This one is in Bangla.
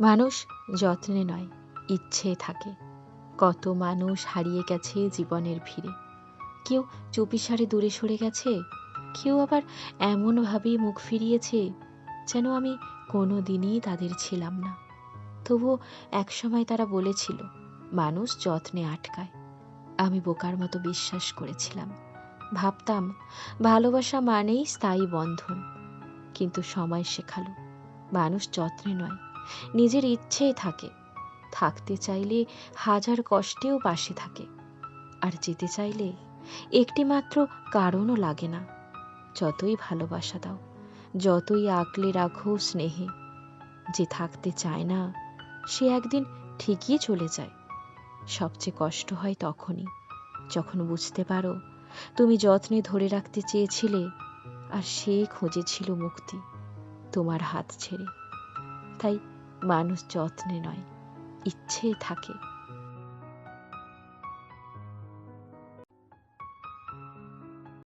মানুষ যত্নে নয়, ইচ্ছে থাকে। কত মানুষ হারিয়ে গেছে জীবনের ভিড়ে। কেউ চুপিসারে দূরে সরে গেছে, কেউ আবার এমনভাবেই মুখ ফিরিয়েছে যেন আমি কোনো দিনই তাদের ছিলাম না। তবুও একসময় তারা বলেছিল মানুষ যত্নে আটকায়। আমি বোকার মতো বিশ্বাস করেছিলাম। ভাবতাম ভালোবাসা মানেই স্থায়ী বন্ধন। কিন্তু সময় শেখালো মানুষ যত্নে নয়, নিজের ইচ্ছেই থাকে। থাকতে চাইলে হাজার কষ্টেও পাশে থাকে, আর যেতে চাইলে একটি মাত্র কারণও লাগে না। যতই ভালোবাসা দাও, যতই আগলে রাখো স্নেহে, যে থাকতে চায় না সে একদিন ঠিকই চলে যায়। সবচেয়ে কষ্ট হয় তখনই, যখন বুঝতে পারো তুমি যত্নে ধরে রাখতে চেয়েছিলে আর সে খুঁজেছিল মুক্তি তোমার হাত ছেড়ে। তাই মানুষ যত্নে নয়, ইচ্ছে থাকে।